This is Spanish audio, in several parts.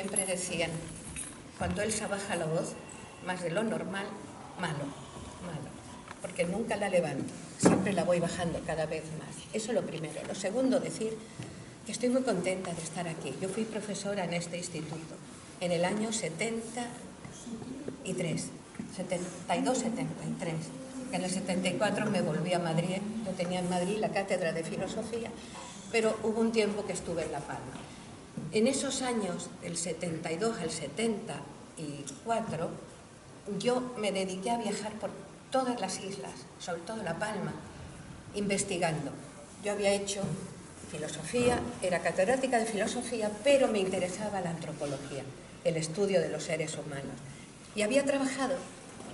siempre decían, cuando Elsa baja la voz, más de lo normal, malo, porque nunca la levanto, siempre la voy bajando cada vez más. Eso es lo primero. Lo segundo, decir que estoy muy contenta de estar aquí. Yo fui profesora en este instituto en el año 72-73. En el 74 me volví a Madrid. Yo tenía en Madrid la cátedra de filosofía, pero hubo un tiempo que estuve en La Palma. En esos años, del 72 al 74, yo me dediqué a viajar por todas las islas, sobre todo La Palma, investigando. Yo había hecho filosofía, era catedrática de filosofía, pero me interesaba la antropología, el estudio de los seres humanos. Y había trabajado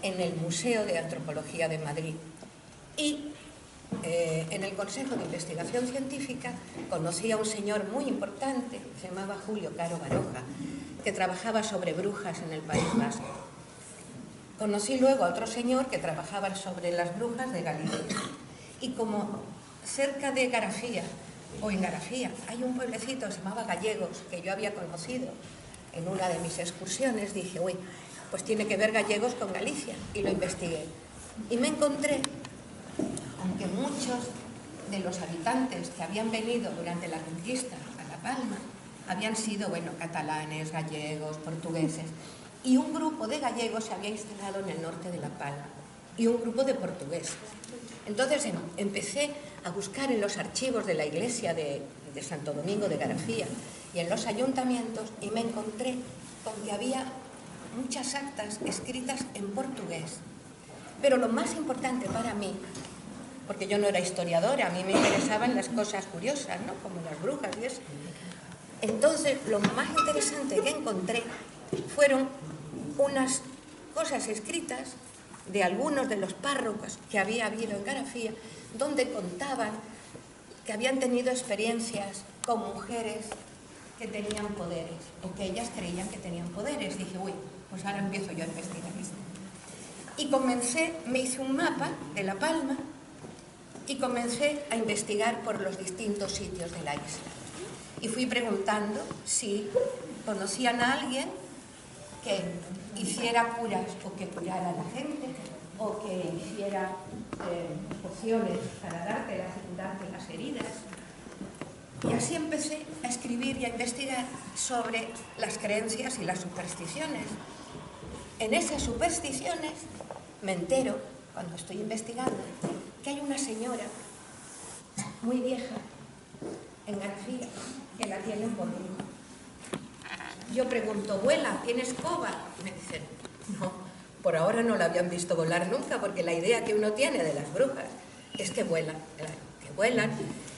en el Museo de Antropología de Madrid. Y en el Consejo de Investigación Científica conocí a un señor muy importante, se llamaba Julio Caro Baroja, que trabajaba sobre brujas en el País Vasco. Conocí luego a otro señor que trabajaba sobre las brujas de Galicia. Y como cerca de Garafía, o en Garafía, hay un pueblecito que se llamaba Gallegos, que yo había conocido en una de mis excursiones, dije, uy, pues tiene que ver Gallegos con Galicia, y lo investigué. Y me encontré, aunque muchos de los habitantes que habían venido durante la conquista a La Palma habían sido, bueno, catalanes, gallegos, portugueses, y un grupo de gallegos se había instalado en el norte de La Palma, y un grupo de portugueses. Entonces empecé a buscar en los archivos de la iglesia de Santo Domingo de Garafía y en los ayuntamientos, y me encontré con que había muchas actas escritas en portugués. Pero lo más importante para mí, porque yo no era historiadora, a mí me interesaban las cosas curiosas, ¿no?, como las brujas y eso. Entonces, lo más interesante que encontré fueron unas cosas escritas de algunos de los párrocos que había habido en Garafía, donde contaban que habían tenido experiencias con mujeres que tenían poderes, o que ellas creían que tenían poderes. Dije, uy, pues ahora empiezo yo a investigar esto. Y me hice un mapa de La Palma y comencé a investigar por los distintos sitios de la isla. Y fui preguntando si conocían a alguien que hiciera curas o que curara a la gente, o que hiciera pociones para dártelas y curarte las heridas. Y así empecé a escribir y a investigar sobre las creencias y las supersticiones. En esas supersticiones me entero, cuando estoy investigando, que hay una señora muy vieja en García que la tienen por bruja. Yo pregunto, abuela, ¿tiene escoba? Me dicen, no, por ahora no la habían visto volar nunca, porque la idea que uno tiene de las brujas es que vuelan,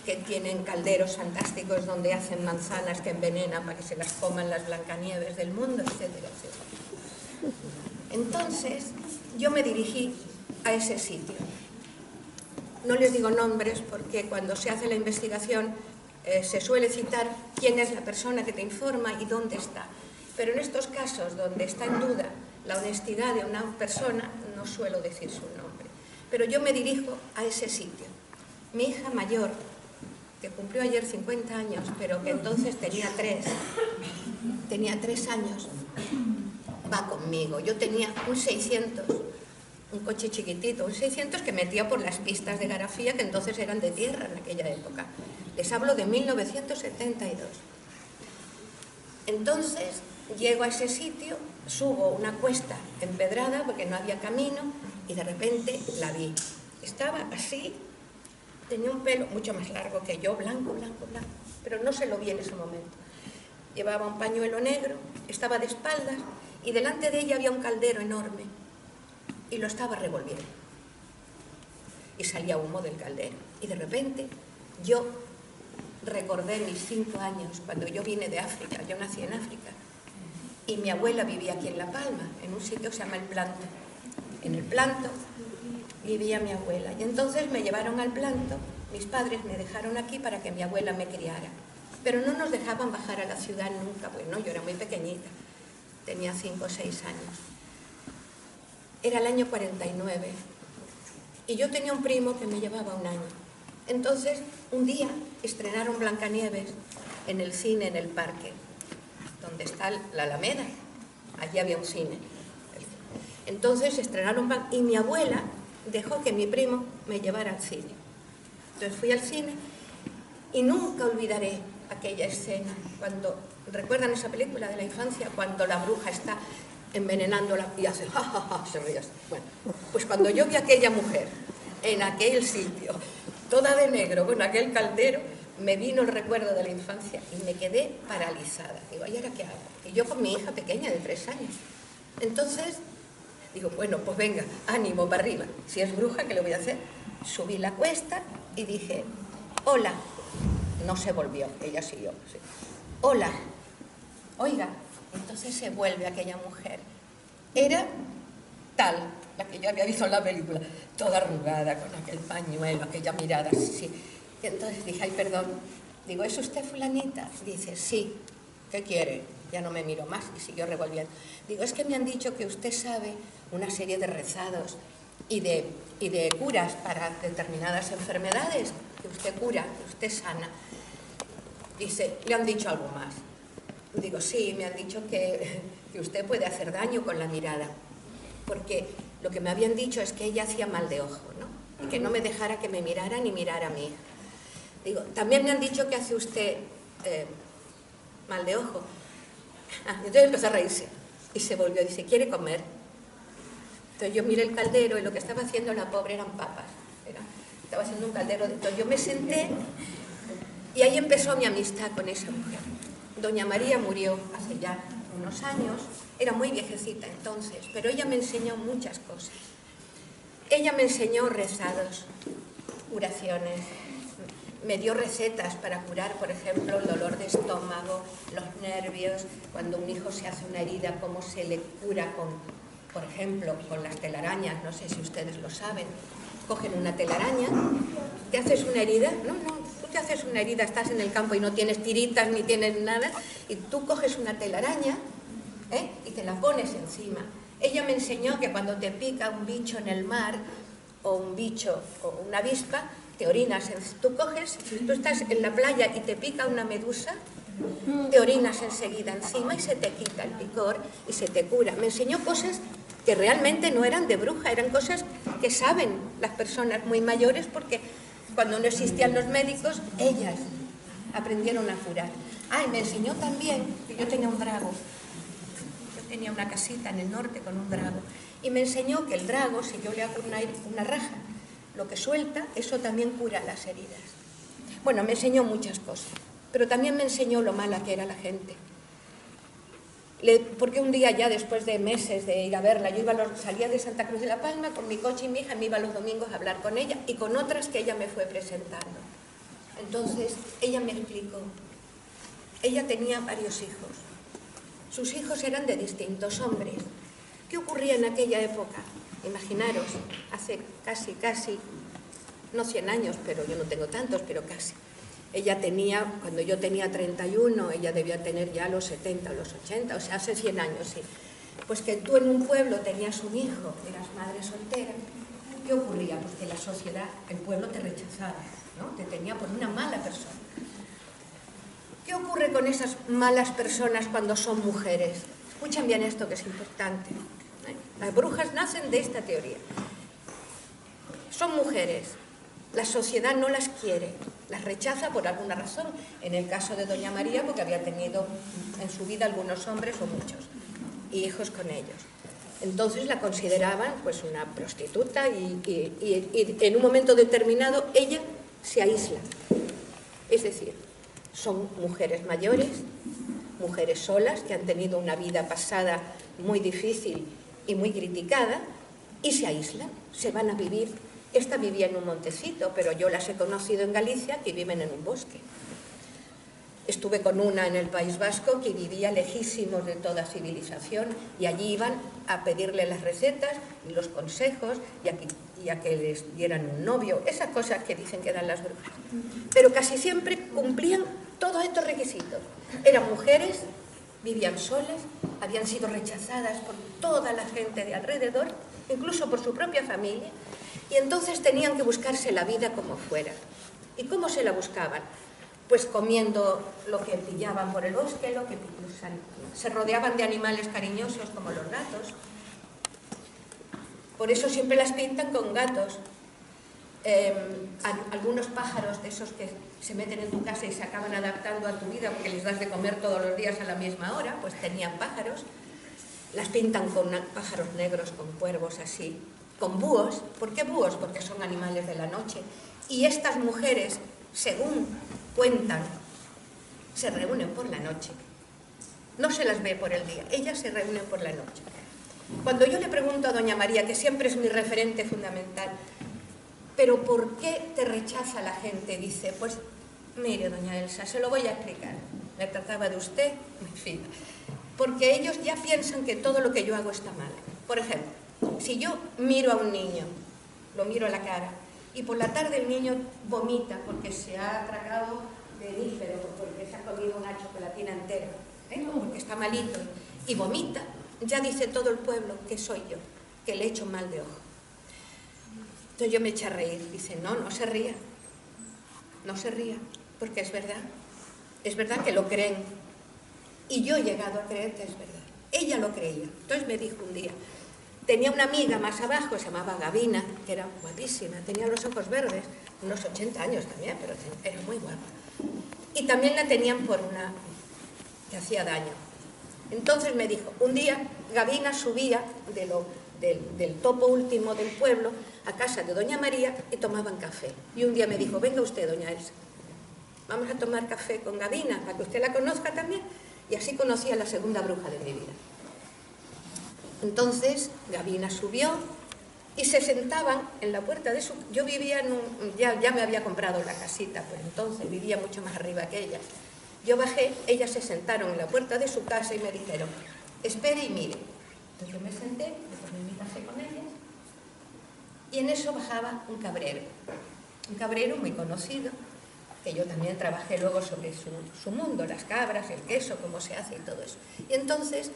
que tienen calderos fantásticos donde hacen manzanas que envenenan para que se las coman las Blancanieves del mundo, etcétera, etcétera. Entonces, yo me dirigí a ese sitio. No les digo nombres porque cuando se hace la investigación se suele citar quién es la persona que te informa y dónde está. Pero en estos casos donde está en duda la honestidad de una persona, no suelo decir su nombre. Pero yo me dirijo a ese sitio. Mi hija mayor, que cumplió ayer 50 años, pero que entonces tenía 3 años, va conmigo. Yo tenía un 600, un coche chiquitito, un 600 que metía por las pistas de Garafía, que entonces eran de tierra en aquella época. Les hablo de 1972. Entonces llego a ese sitio, subo una cuesta empedrada porque no había camino y de repente la vi. Estaba así, tenía un pelo mucho más largo que yo, blanco, pero no se lo vi en ese momento. Llevaba un pañuelo negro, estaba de espaldas y delante de ella había un caldero enorme y lo estaba revolviendo. Y salía humo del caldero. Y de repente yo recordé mis 5 años, cuando yo vine de África. Yo nací en África y mi abuela vivía aquí en La Palma, en un sitio que se llama El Planto. En El Planto vivía mi abuela y entonces me llevaron al Planto. Mis padres me dejaron aquí para que mi abuela me criara, pero no nos dejaban bajar a la ciudad nunca, pues no, yo era muy pequeñita, tenía 5 o 6 años. Era el año 49 y yo tenía un primo que me llevaba un año. Entonces, un día estrenaron Blancanieves en el cine, en el parque, donde está la Alameda. Allí había un cine. Entonces estrenaron y mi abuela dejó que mi primo me llevara al cine. Entonces fui al cine y nunca olvidaré aquella escena cuando, ¿recuerdan esa película de la infancia? Cuando la bruja está envenenándola y hace ja, ja, ja, se ríe así. Bueno, pues cuando yo vi a aquella mujer en aquel sitio, toda de negro, con aquel caldero, me vino el recuerdo de la infancia y me quedé paralizada. Digo, ¿y ahora qué hago? Y yo con mi hija pequeña de 3 años. Entonces, digo, bueno, pues venga, ánimo para arriba. Si es bruja, ¿qué le voy a hacer? Subí la cuesta y dije, hola. No se volvió, ella siguió. Sí. Hola, oiga. Entonces se vuelve aquella mujer. Era tal, la que yo había visto en la película, toda arrugada, con aquel pañuelo, aquella mirada así. Y entonces dije, ay, perdón. Digo, ¿es usted fulanita? Dice, sí. ¿Qué quiere? Ya no me miro más y siguió revolviendo. Digo, es que me han dicho que usted sabe una serie de rezados y de curas para determinadas enfermedades, que usted cura, que usted sana. Dice, ¿le han dicho algo más? Digo, sí, me han dicho que usted puede hacer daño con la mirada, porque lo que me habían dicho es que ella hacía mal de ojo, ¿no? Y que no me dejara que me mirara ni mirara a mí. Digo, también me han dicho que hace usted mal de ojo. Entonces empezó a reírse y se volvió, dice, ¿quiere comer? Entonces yo miré el caldero y lo que estaba haciendo la pobre eran papas. Estaba haciendo un caldero. Entonces yo me senté y ahí empezó mi amistad con esa mujer. Doña María murió hace ya unos años, era muy viejecita entonces, pero ella me enseñó muchas cosas. Ella me enseñó rezados, curaciones, me dio recetas para curar, por ejemplo, el dolor de estómago, los nervios, cuando un hijo se hace una herida, cómo se le cura con, por ejemplo, con las telarañas, no sé si ustedes lo saben. Cogen una telaraña, te haces una herida, no, tú te haces una herida, estás en el campo y no tienes tiritas ni tienes nada, y tú coges una telaraña y te la pones encima. Ella me enseñó que cuando te pica un bicho en el mar, o un bicho, o una avispa, te orinas. Tú coges, si tú estás en la playa y te pica una medusa, te orinas enseguida encima y se te quita el picor y se te cura. Me enseñó cosas que realmente no eran de bruja, eran cosas que saben las personas muy mayores, porque cuando no existían los médicos, ellas aprendieron a curar. Y me enseñó también que yo tenía un drago. Yo tenía una casita en el norte con un drago. Y me enseñó que el drago, si yo le hago una raja, lo que suelta, eso también cura las heridas. Bueno, me enseñó muchas cosas, pero también me enseñó lo mala que era la gente. Porque un día ya después de meses de ir a verla, yo salía de Santa Cruz de la Palma con mi coche y mi hija, me iba los domingos a hablar con ella y con otras que ella me fue presentando. Entonces ella me explicó, ella tenía varios hijos, sus hijos eran de distintos hombres. ¿Qué ocurría en aquella época? Imaginaros, hace casi, no 100 años, pero yo no tengo tantos, pero casi. Ella tenía, cuando yo tenía 31, ella debía tener ya los 70 o los 80, o sea, hace 100 años, sí. Pues que tú en un pueblo tenías un hijo, eras madre soltera, ¿qué ocurría? Pues que la sociedad, el pueblo te rechazaba, ¿no? Te tenía por una mala persona. ¿Qué ocurre con esas malas personas cuando son mujeres? Escuchen bien esto que es importante. Las brujas nacen de esta teoría. Son mujeres. La sociedad no las quiere, las rechaza por alguna razón. En el caso de Doña María, porque había tenido en su vida algunos hombres o muchos, y hijos con ellos. Entonces la consideraban pues una prostituta y en un momento determinado ella se aísla. Es decir, son mujeres mayores, mujeres solas, que han tenido una vida pasada muy difícil y muy criticada, y se aíslan, se van a vivir. Esta vivía en un montecito, pero yo las he conocido en Galicia, que viven en un bosque. Estuve con una en el País Vasco que vivía lejísimos de toda civilización y allí iban a pedirle las recetas y los consejos y a que les dieran un novio, esas cosas que dicen que dan las brujas. Pero casi siempre cumplían todos estos requisitos. Eran mujeres, vivían solas, habían sido rechazadas por toda la gente de alrededor, incluso por su propia familia, y entonces tenían que buscarse la vida como fuera. ¿Y cómo se la buscaban? pues comiendo lo que pillaban por el bosque, se rodeaban de animales cariñosos como los gatos. Por eso siempre las pintan con gatos. Algunos pájaros de esos que se meten en tu casa y se acaban adaptando a tu vida porque les das de comer todos los días a la misma hora, pues tenían pájaros. Las pintan con pájaros negros, con cuervos así, con búhos. ¿Por qué búhos? Porque son animales de la noche. Y estas mujeres, según cuentan, se reúnen por la noche. No se las ve por el día, ellas se reúnen por la noche. Cuando yo le pregunto a doña María, que siempre es mi referente fundamental, ¿pero por qué te rechaza la gente? Dice, pues, mire, doña Elsa, se lo voy a explicar. Me trataba de usted, en fin. Porque ellos ya piensan que todo lo que yo hago está mal. Por ejemplo, si yo miro a un niño, lo miro a la cara, y por la tarde el niño vomita porque se ha tragado de nífero, porque se ha comido una chocolatina entera, porque está malito, y vomita, ya dice todo el pueblo que soy yo, que le echo mal de ojo. Entonces yo me eché a reír. Dice, no, no se ría. No se ría, porque es verdad. Es verdad que lo creen. Y yo he llegado a creer que es verdad. Ella lo creía. Entonces me dijo un día, tenía una amiga más abajo, se llamaba Gavina, que era guapísima, tenía los ojos verdes, unos 80 años también, pero era muy guapa. Y también la tenían por una que hacía daño. Entonces me dijo, un día Gavina subía del topo último del pueblo a casa de doña María y tomaban café. Y un día me dijo, venga usted, doña Elsa, vamos a tomar café con Gavina, para que usted la conozca también. Y así conocí a la segunda bruja de mi vida. Entonces Gavina subió y se sentaban en la puerta de su... Yo vivía en un... Ya me había comprado la casita, pues entonces vivía mucho más arriba que ella. Yo bajé, ellas se sentaron en la puerta de su casa y me dijeron, espere y mire. Entonces yo me senté, me tomé mi café con ellas, y en eso bajaba un cabrero muy conocido, que yo también trabajé luego sobre su mundo, las cabras, el queso, cómo se hace y todo eso. Y entonces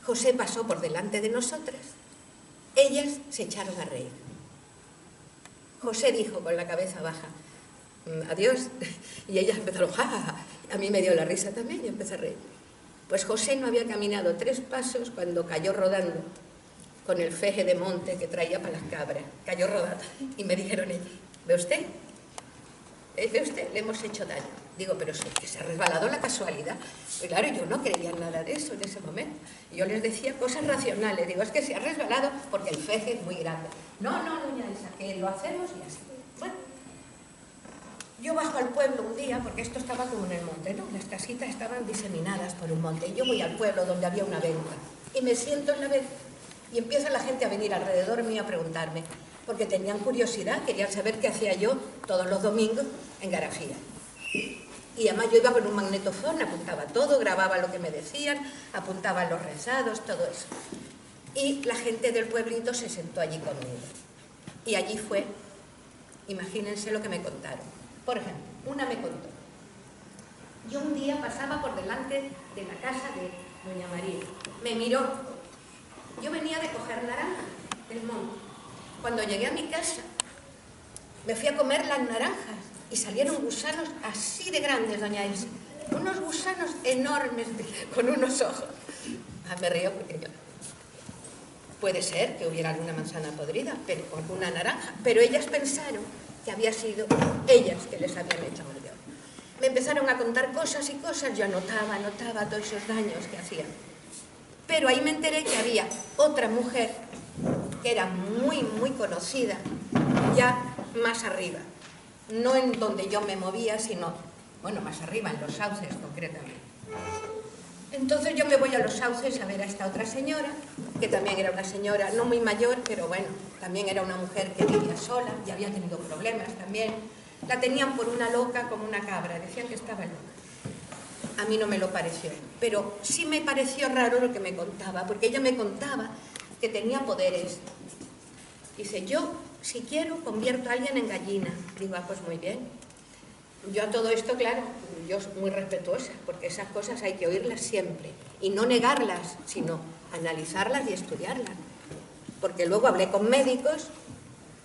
José pasó por delante de nosotras. Ellas se echaron a reír. José dijo con la cabeza baja, adiós, y ellas empezaron, ja, ja, ja. A mí me dio la risa también y empecé a reír. Pues José no había caminado 3 pasos cuando cayó rodando con el feje de monte que traía para las cabras. Cayó rodando y me dijeron ellos, ¿ve usted? ¿Ve usted? Le hemos hecho daño. Digo, pero sí, que se ha resbalado la casualidad. Y claro, yo no creía en nada de eso en ese momento. Yo les decía cosas racionales. Digo, es que se ha resbalado porque el feje es muy grande. No, doña Elsa, que lo hacemos y así. Bueno, yo bajo al pueblo un día, porque esto estaba como en el monte, ¿no? Las casitas estaban diseminadas por un monte. Y yo voy al pueblo donde había una venta. Y me siento en la venta. Y empieza la gente a venir alrededor mío a preguntarme, porque tenían curiosidad, querían saber qué hacía yo todos los domingos en Garafía. Y además yo iba con un magnetofón, apuntaba todo, grababa lo que me decían, apuntaba los rezados, todo eso. Y la gente del pueblito se sentó allí conmigo. Y allí fue, imagínense lo que me contaron. Por ejemplo, una me contó. Yo un día pasaba por delante de la casa de doña María. Me miró. Yo venía de coger naranja del monte. Cuando llegué a mi casa, me fui a comer las naranjas y salieron gusanos así de grandes, doña Elsa. Unos gusanos enormes con unos ojos. Me río porque yo... Puede ser que hubiera alguna manzana podrida, pero con una naranja. Pero ellas pensaron que había sido ellas que les habían hecho mal de ojo. Me empezaron a contar cosas y cosas. Yo anotaba todos esos daños que hacían. Pero ahí me enteré que había otra mujer que era muy, muy conocida, ya más arriba. No en donde yo me movía, sino, bueno, más arriba, en los sauces concretamente. Entonces yo me voy a los sauces a ver a esta otra señora, que también era una señora no muy mayor, pero bueno, también era una mujer que vivía sola y había tenido problemas también. La tenían por una loca como una cabra, decían que estaba loca. A mí no me lo pareció, pero sí me pareció raro lo que me contaba, porque ella me contaba que tenía poderes. Dice, yo, si quiero, convierto a alguien en gallina. Digo, pues muy bien. Yo a todo esto, claro, yo soy muy respetuosa, porque esas cosas hay que oírlas siempre, y no negarlas, sino analizarlas y estudiarlas. Porque luego hablé con médicos,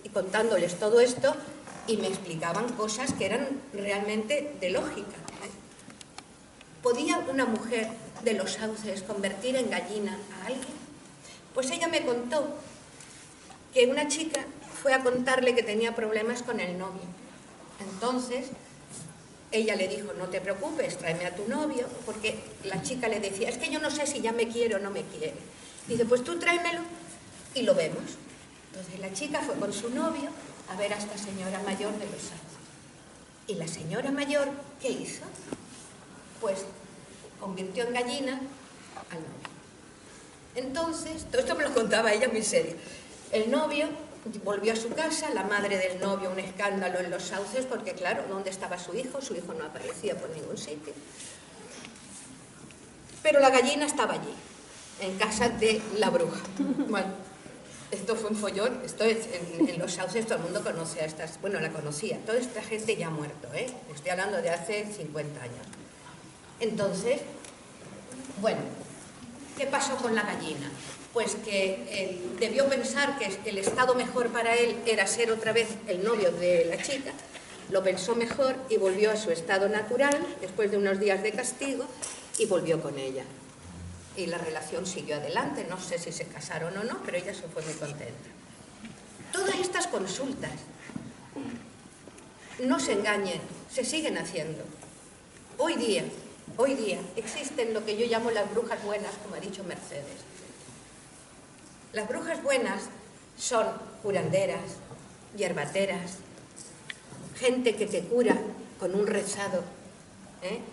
y contándoles todo esto, y me explicaban cosas que eran realmente de lógica. ¿Podía una mujer de los Sauces convertir en gallina a alguien? Pues ella me contó que una chica fue a contarle que tenía problemas con el novio. Entonces, ella le dijo, no te preocupes, tráeme a tu novio, porque la chica le decía, es que yo no sé si ya me quiere o no me quiere. Dice, pues tú tráemelo y lo vemos. Entonces la chica fue con su novio a ver a esta señora mayor de los Sauces. Y la señora mayor, ¿qué hizo? Pues convirtió en gallina al novio. Entonces, todo esto me lo contaba ella muy serio. El novio volvió a su casa, la madre del novio, un escándalo en los Sauces, porque claro, ¿dónde estaba su hijo? Su hijo no aparecía por ningún sitio. Pero la gallina estaba allí, en casa de la bruja. Bueno, esto fue un follón, esto es, en los Sauces todo el mundo conoce a estas, bueno, la conocía, toda esta gente ya ha muerto, estoy hablando de hace 50 años. Entonces, bueno, ¿qué pasó con la gallina? Pues que él debió pensar que el estado mejor para él era ser otra vez el novio de la chica, lo pensó mejor y volvió a su estado natural, después de unos días de castigo, y volvió con ella. Y la relación siguió adelante, no sé si se casaron o no, pero ella se fue muy contenta. Todas estas consultas, no se engañen, se siguen haciendo. Hoy día existen lo que yo llamo las brujas buenas, como ha dicho Mercedes. Las brujas buenas son curanderas, hierbateras, gente que te cura con un rezado,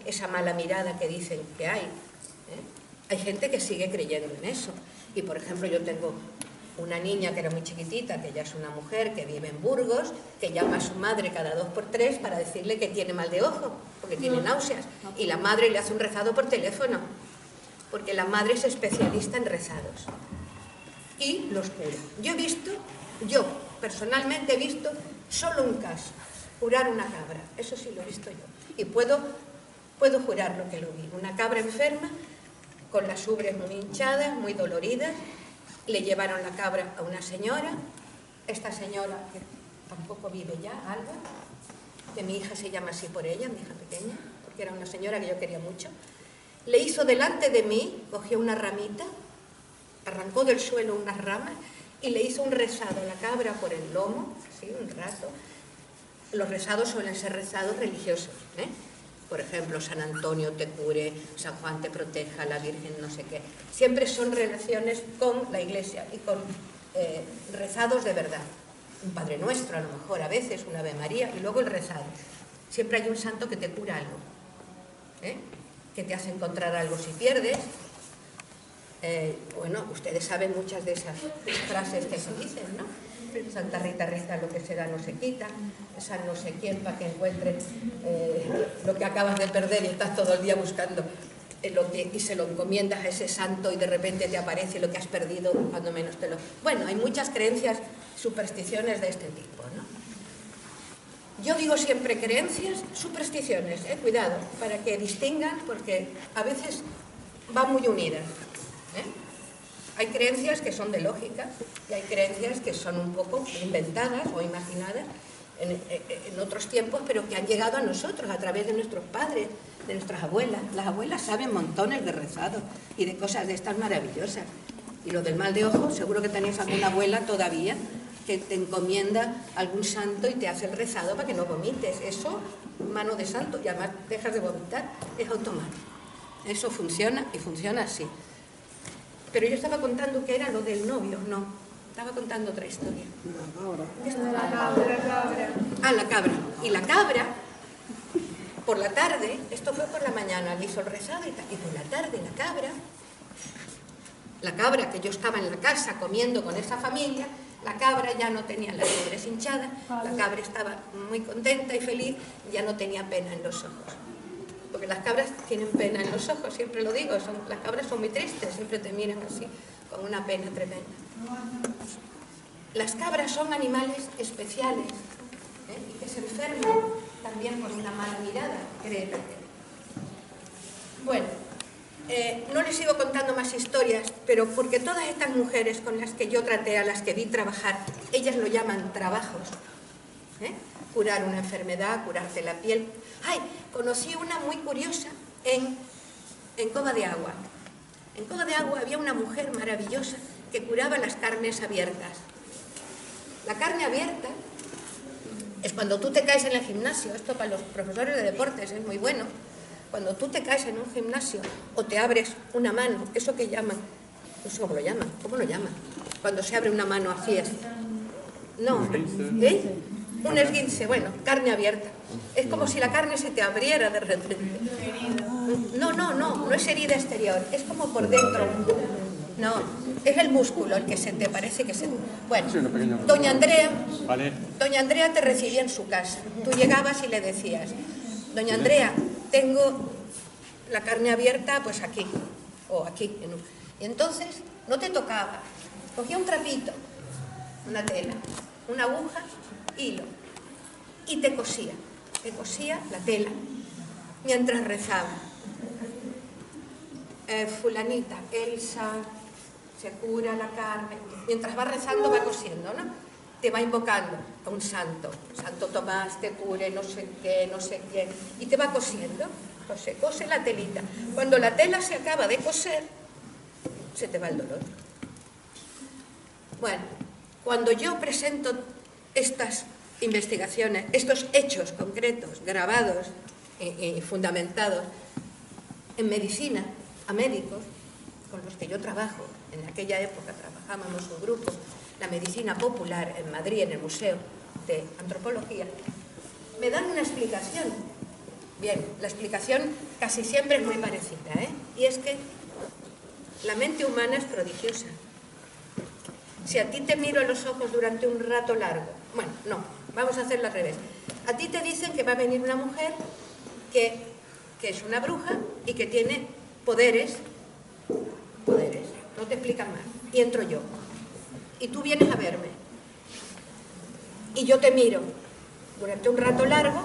esa mala mirada que dicen que hay. Hay gente que sigue creyendo en eso. Y por ejemplo, yo tengo una niña que era muy chiquitita, que ya es una mujer, que vive en Burgos, que llama a su madre cada 2 por 3 para decirle que tiene mal de ojo, porque tiene náuseas. Y la madre le hace un rezado por teléfono, porque la madre es especialista en rezados. Y los cura. Yo personalmente he visto solo un caso, curar una cabra, eso sí lo he visto yo. Y puedo jurar lo que lo vi. Una cabra enferma, con las ubres muy hinchadas, muy doloridas, le llevaron la cabra a una señora, esta señora, que tampoco vive ya, Alba, que mi hija se llama así por ella, mi hija pequeña, porque era una señora que yo quería mucho, le hizo delante de mí, cogió una ramita, arrancó del suelo unas ramas y le hizo un rezado a la cabra por el lomo, así un rato. Los rezados suelen ser rezados religiosos, por ejemplo, San Antonio te cure, San Juan te proteja, la Virgen no sé qué. Siempre son relaciones con la Iglesia y con rezados de verdad. Un Padre Nuestro, a lo mejor, a veces, una Ave María, y luego el rezado. Siempre hay un santo que te cura algo, que te hace encontrar algo si pierdes. Bueno, ustedes saben muchas de esas frases que se dicen, ¿no? Santa Rita, Rita, lo que se da no se quita, San no sé quién para que encuentres lo que acabas de perder y estás todo el día buscando y se lo encomiendas a ese santo y de repente te aparece lo que has perdido cuando menos te lo... Bueno, hay muchas creencias, supersticiones de este tipo, ¿no? Yo digo siempre creencias, supersticiones, cuidado, para que distingan, porque a veces van muy unidas. Hay creencias que son de lógica y hay creencias que son un poco inventadas o imaginadas en otros tiempos, pero que han llegado a nosotros a través de nuestros padres, de nuestras abuelas. Las abuelas saben montones de rezados y de cosas de estas maravillosas. Y lo del mal de ojo, seguro que tenéis alguna abuela todavía que te encomienda algún santo y te hace el rezado para que no vomites. Eso, mano de santo, y además dejas de vomitar, es automático. Eso funciona y funciona así. Pero yo estaba contando que era lo del novio, no. Estaba contando otra historia. La cabra. Ah, la cabra. Y la cabra, por la tarde, esto fue por la mañana, le hizo el rezado y por la tarde la cabra que yo estaba en la casa comiendo con esa familia, la cabra ya no tenía las ubres hinchadas, la cabra estaba muy contenta y feliz, ya no tenía pena en los ojos. Porque las cabras tienen pena en los ojos, siempre lo digo, las cabras son muy tristes, siempre te miran así, con una pena tremenda. Las cabras son animales especiales, y que se enferman también por una mala mirada, créeme. Bueno, no les sigo contando más historias, pero porque todas estas mujeres con las que yo traté, a las que vi trabajar, ellas lo llaman trabajos, curar una enfermedad, curarte la piel. ¡Ay! Conocí una muy curiosa en Cova de Agua. En Cova de Agua había una mujer maravillosa que curaba las carnes abiertas. La carne abierta es cuando tú te caes en el gimnasio. Esto para los profesores de deportes es muy bueno. Cuando tú te caes en un gimnasio o te abres una mano, eso que llaman, no sé cómo lo llaman, ¿cómo lo llaman? Cuando se abre una mano así es. No, ¿eh? Un esguince, bueno, carne abierta. Es como si la carne se te abriera de repente. No es herida exterior, es como por dentro. No, es el músculo el que se te parece que se... Bueno, doña Andrea te recibía en su casa. Tú llegabas y le decías, doña Andrea, tengo la carne abierta pues aquí, o aquí. Y entonces no te tocaba, cogía un trapito, una tela, una aguja, hilo, y te cosía la tela mientras rezaba. Fulanita, Elsa, se cura la carne, mientras va rezando va cosiendo, ¿no? Te va invocando a un santo, Santo Tomás te cure, no sé qué, no sé quién, y te va cosiendo, cose la telita. Cuando la tela se acaba de coser, se te va el dolor. Bueno, cuando yo presento estas investigaciones, estos hechos concretos, grabados y fundamentados en medicina, a médicos con los que yo trabajo, en aquella época trabajábamos un grupo, la medicina popular en Madrid, en el Museo de Antropología, me dan una explicación. Bien, la explicación casi siempre es muy parecida, ¿eh? Y es que la mente humana es prodigiosa. Si a ti te miro a los ojos durante un rato largo, bueno, no, vamos a hacerlo al revés. A ti te dicen que va a venir una mujer que es una bruja y que tiene poderes, no te explican más. Y entro yo. Y tú vienes a verme. Y yo te miro durante un rato largo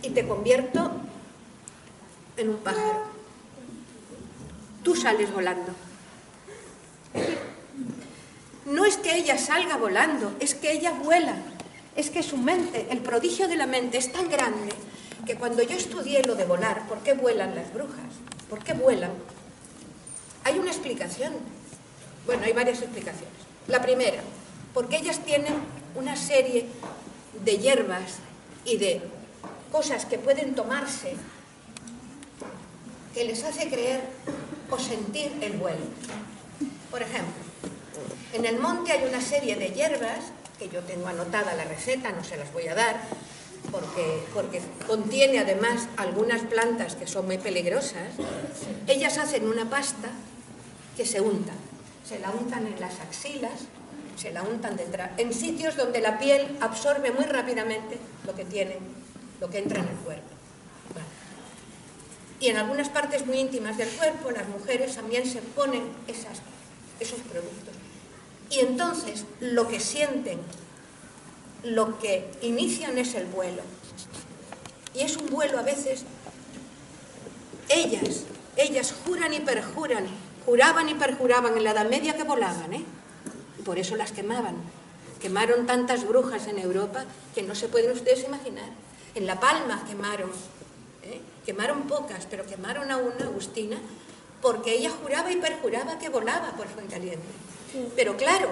y te convierto en un pájaro. Tú sales volando. No es que ella salga volando, es que ella vuela. Es que su mente, el prodigio de la mente es tan grande que cuando yo estudié lo de volar, ¿por qué vuelan las brujas? ¿Por qué vuelan? Hay una explicación. Bueno, hay varias explicaciones. La primera, porque ellas tienen una serie de hierbas y de cosas que pueden tomarse que les hace creer o sentir el vuelo. Por ejemplo, en el monte hay una serie de hierbas que yo tengo anotada la receta, no se las voy a dar, porque contiene además algunas plantas que son muy peligrosas. Ellas hacen una pasta que se unta. Se la untan en las axilas, se la untan detrás, en sitios donde la piel absorbe muy rápidamente lo que entra en el cuerpo. Bueno. Y en algunas partes muy íntimas del cuerpo, las mujeres también se ponen esos productos. Y entonces lo que sienten, lo que inician es el vuelo. Y es un vuelo a veces, ellas juran y perjuran, juraban y perjuraban en la Edad Media que volaban, ¿eh? Y por eso las quemaban. Quemaron tantas brujas en Europa que no se pueden ustedes imaginar. En La Palma quemaron, quemaron pocas, pero quemaron a una, Agustina, porque ella juraba y perjuraba que volaba por Fuencaliente. Pero claro,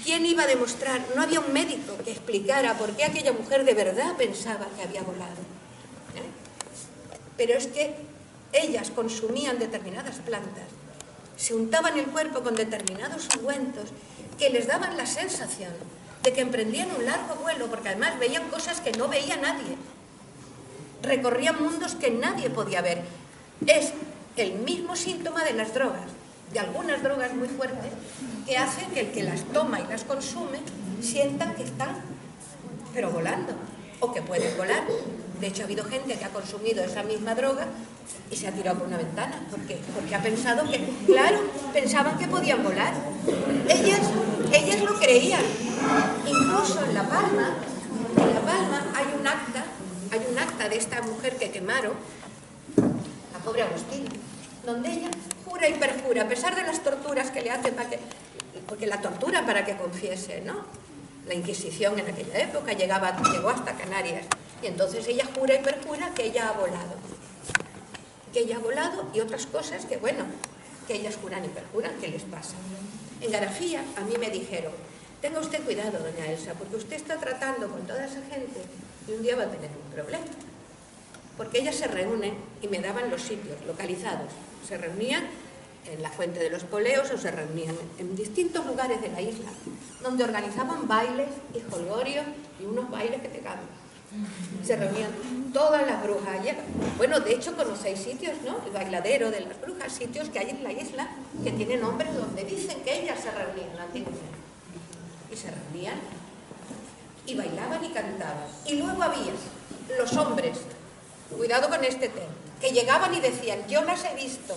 ¿quién iba a demostrar? No había un médico que explicara por qué aquella mujer de verdad pensaba que había volado. Pero es que ellas consumían determinadas plantas, se untaban el cuerpo con determinados ungüentos que les daban la sensación de que emprendían un largo vuelo, porque además veían cosas que no veía nadie. Recorrían mundos que nadie podía ver. Es el mismo síntoma de las drogas, de algunas drogas muy fuertes, que hacen que el que las toma y las consume sientan que están, pero volando, o que pueden volar. De hecho, ha habido gente que ha consumido esa misma droga y se ha tirado por una ventana, porque ha pensado que, claro, pensaban que podían volar. Ellas lo creían. Incluso en La Palma hay un acta de esta mujer que quemaron, la pobre Agustina, donde ella jura y perjura, a pesar de las torturas que le hacen porque la tortura para que confiese, ¿no? la Inquisición en aquella época, llegó hasta Canarias. Y entonces ella jura y perjura que ella ha volado. Que ella ha volado y otras cosas que, bueno, que ellas juran y perjuran que les pasa. En Garafía a mí me dijeron: tenga usted cuidado, doña Elsa, porque usted está tratando con toda esa gente y un día va a tener un problema. Porque ellas se reúnen y me daban los sitios localizados. Se reunían en la Fuente de los Poleos o se reunían en distintos lugares de la isla, donde organizaban bailes y jolgorios y unos bailes que te caben. Se reunían todas las brujas allá. Bueno, de hecho conocéis sitios, ¿no? El Bailadero de las Brujas, sitios que hay en la isla que tienen nombres donde dicen que ellas se reunían antiguamente. Y se reunían y bailaban y cantaban. Y luego había los hombres, cuidado con este tema, que llegaban y decían: yo las he visto,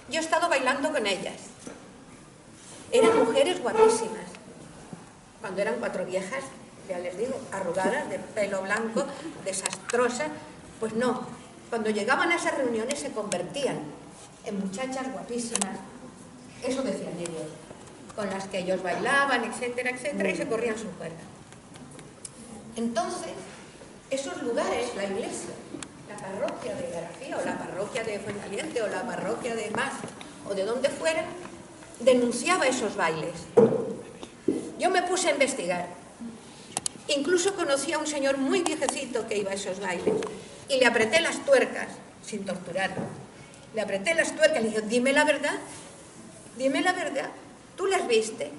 yo he estado bailando con ellas. Eran mujeres guapísimas. Cuando eran 4 viejas, ya les digo, arrugadas, de pelo blanco, desastrosas, pues no. Cuando llegaban a esas reuniones se convertían en muchachas guapísimas, eso decían ellos, con las que ellos bailaban, etcétera, etcétera, y se corrían su cuerda. Entonces, esos lugares, la iglesia, la parroquia de Garafía, o la parroquia de Fuencaliente, o la parroquia de Mas, o de donde fuera, denunciaba esos bailes. Yo me puse a investigar. Incluso conocí a un señor muy viejecito que iba a esos bailes y le apreté las tuercas, sin torturarlo. Le apreté las tuercas y le dije: dime la verdad, ¿tú las viste?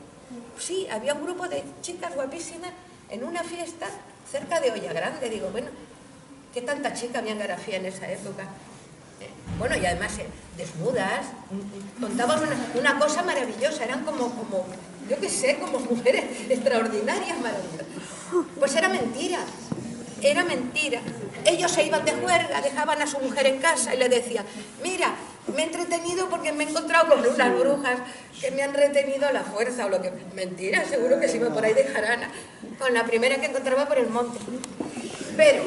Sí, había un grupo de chicas guapísimas en una fiesta cerca de Olla Grande. Digo, bueno, ¿qué tanta chica había en Garafía en esa época? Bueno, y además desnudas, contaban una cosa maravillosa, eran como yo qué sé, como mujeres extraordinarias, maravillosas. Pues era mentira. Ellos se iban de juerga, dejaban a su mujer en casa y le decían: mira, me he entretenido porque me he encontrado con unas brujas que me han retenido a la fuerza, o lo que... Mentira, seguro que se iba por ahí de jarana con la primera que encontraba por el monte. Pero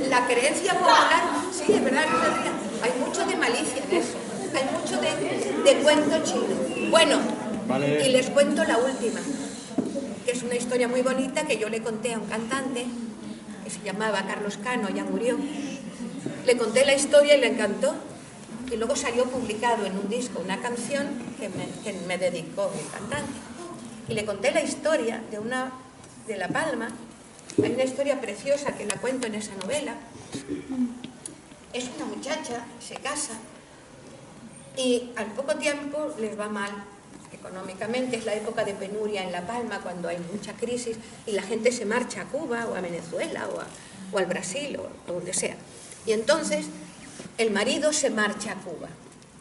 la creencia popular, sí, es verdad, no se rían, hay mucho de malicia en eso, hay mucho de cuento chino. Bueno, vale. Y les cuento la última, que es una historia muy bonita que yo le conté a un cantante que se llamaba Carlos Cano, ya murió. Le conté la historia y le encantó. Y luego salió publicado en un disco una canción que me dedicó el cantante. Y le conté la historia de La Palma. Hay una historia preciosa que la cuento en esa novela. Es una muchacha, se casa y al poco tiempo les va mal económicamente. Es la época de penuria en La Palma, cuando hay mucha crisis y la gente se marcha a Cuba o a Venezuela o al Brasil o donde sea. Y entonces el marido se marcha a Cuba,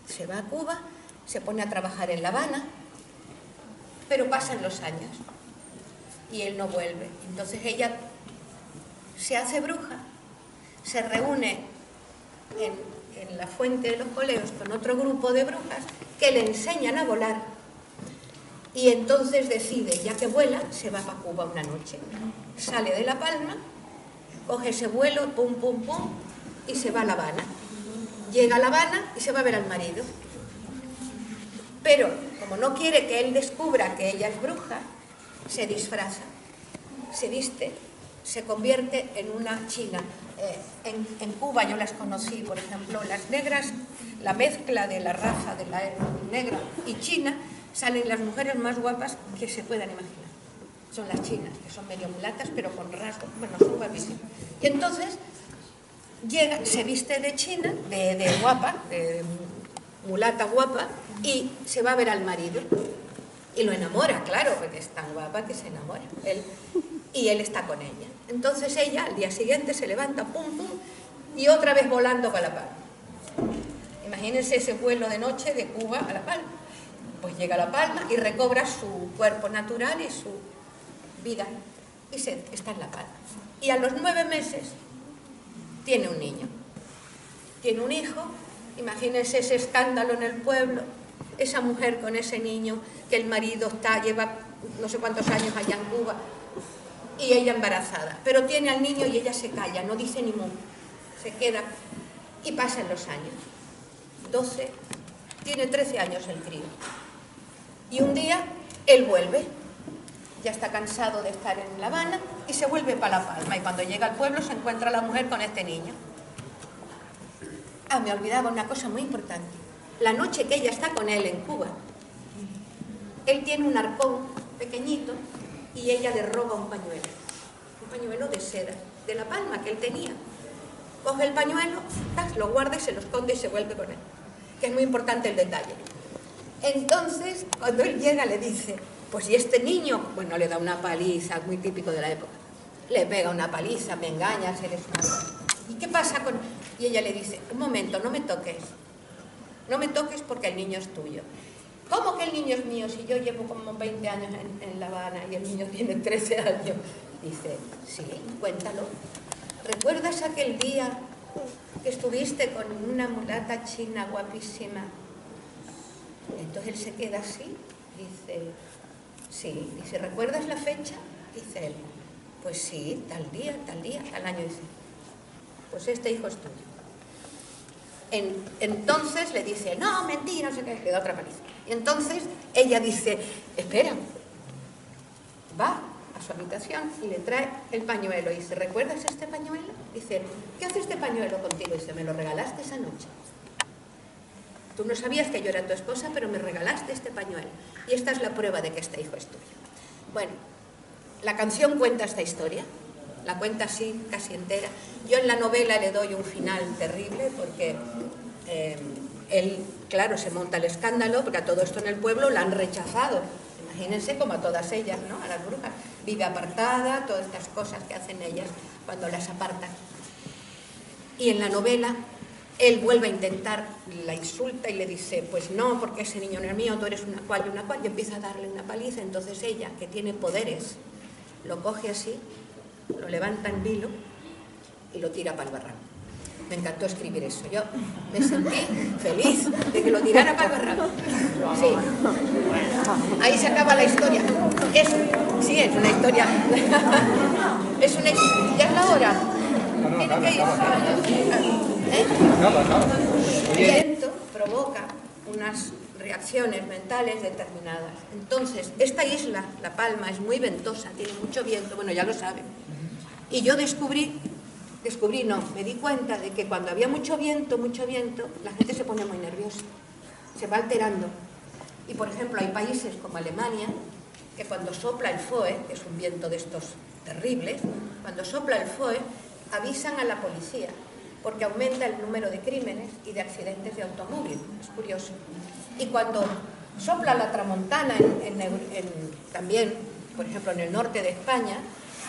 se va a Cuba, se pone a trabajar en La Habana, pero pasan los años y él no vuelve. Entonces ella se hace bruja, se reúne en la Fuente de los Poleos con otro grupo de brujas que le enseñan a volar, y entonces decide, ya que vuela, se va para Cuba una noche, sale de La Palma, coge ese vuelo, pum, pum, pum, y se va a La Habana. Llega a La Habana y se va a ver al marido. Pero, como no quiere que él descubra que ella es bruja, se disfraza, se viste, se convierte en una china. En Cuba yo las conocí, por ejemplo, las negras, la mezcla de la raza de la negra y china, salen las mujeres más guapas que se puedan imaginar. Son las chinas, que son medio mulatas, pero con rasgos, bueno, son guapísimas. Y entonces llega, se viste de china, de guapa, de mulata guapa, y se va a ver al marido. Y lo enamora, claro, porque es tan guapa que se enamora. Y él está con ella. Entonces ella, al día siguiente, se levanta, pum, pum, y otra vez volando para La Palma. Imagínense ese vuelo de noche de Cuba a La Palma. Pues llega a La Palma y recobra su cuerpo natural y su vida. Y está en La Palma. Y a los 9 meses tiene un niño. Tiene un hijo. Imagínense ese escándalo en el pueblo. Esa mujer con ese niño, que el marido lleva no sé cuántos años allá en Cuba, y ella embarazada. Pero tiene al niño y ella se calla, no dice ni mu. Se queda y pasan los años. 12, tiene 13 años el crío. Y un día él vuelve ya está cansado de estar en La Habana y se vuelve para La Palma. Y cuando llega al pueblo se encuentra la mujer con este niño. Me olvidaba una cosa muy importante. La noche que ella está con él en Cuba, él tiene un arcón pequeñito y ella le roba un pañuelo de seda, de La Palma que él tenía. Coge el pañuelo, lo guarda y se lo esconde y se vuelve con él. Que es muy importante el detalle. Entonces, cuando él llega le dice, pues y este niño, bueno, le da una paliza, muy típico de la época. Le pega una paliza, me engañas, eres una... ¿Y qué pasa con...? Y ella le dice, un momento, no me toques. No me toques porque el niño es tuyo. ¿Cómo que el niño es mío si yo llevo como 20 años en La Habana y el niño tiene 13 años? Dice, sí, cuéntalo. ¿Recuerdas aquel día que estuviste con una mulata china guapísima? Entonces él se queda así, dice, sí. Dice, ¿recuerdas la fecha? Dice él, pues sí, tal día, tal año. Dice, pues este hijo es tuyo. Entonces le dice, no, mentira, no sé qué, le da otra paliza. Y entonces ella dice, espera, va a su habitación y le trae el pañuelo y dice, ¿recuerdas este pañuelo? Dice, ¿qué hace este pañuelo contigo? Dice, me lo regalaste esa noche. Tú no sabías que yo era tu esposa, pero me regalaste este pañuelo. Y esta es la prueba de que este hijo es tuyo. Bueno, la canción cuenta esta historia, la cuenta así, casi entera. Yo en la novela le doy un final terrible porque él, claro, se monta el escándalo, porque a todo esto en el pueblo la han rechazado. Imagínense como a todas ellas, ¿no? A las brujas. Vive apartada, todas estas cosas que hacen ellas cuando las apartan. Y en la novela él vuelve a intentar, la insulta y le dice, pues no, porque ese niño no es mío, tú eres una cual, y empieza a darle una paliza. Entonces ella, que tiene poderes, lo coge así, lo levanta en vilo y lo tira para el barranco. Me encantó escribir eso. Yo me sentí feliz de que lo tirara para el barranco. Sí. Ahí se acaba la historia. Eso, sí, es una historia. Es una historia. ¿Ya es la hora? Tiene que ir. El viento provoca unas reacciones mentales determinadas. Entonces, esta isla, La Palma, es muy ventosa, tiene mucho viento, bueno, ya lo saben. Y yo me di cuenta de que cuando había mucho viento, la gente se pone muy nerviosa, se va alterando. Y, por ejemplo, hay países como Alemania, que cuando sopla el Foe, que es un viento de estos terribles, cuando sopla el Foe, avisan a la policía, porque aumenta el número de crímenes y de accidentes de automóvil. Es curioso. Y cuando sopla la tramontana también, por ejemplo, en el norte de España,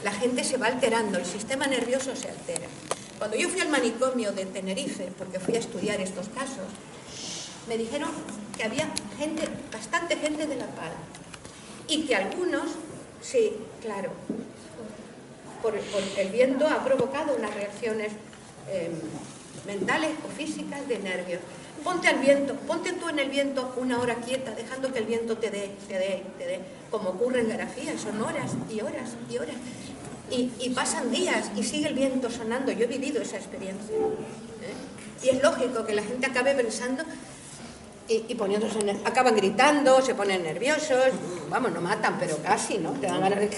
la gente se va alterando, el sistema nervioso se altera. Cuando yo fui al manicomio de Tenerife, porque fui a estudiar estos casos, me dijeron que había bastante gente de La Palma, y que algunos, sí, claro, por el viento ha provocado unas reacciones mentales o físicas de nervios. Ponte al viento, ponte tú en el viento una hora quieta, dejando que el viento te dé, como ocurre en Garafía, son horas y horas y horas. Y pasan días y sigue el viento sonando. Yo he vivido esa experiencia. Y es lógico que la gente acabe pensando y poniéndose, acaban gritando, se ponen nerviosos, vamos, no matan, pero casi, ¿no? Te dan ganas de...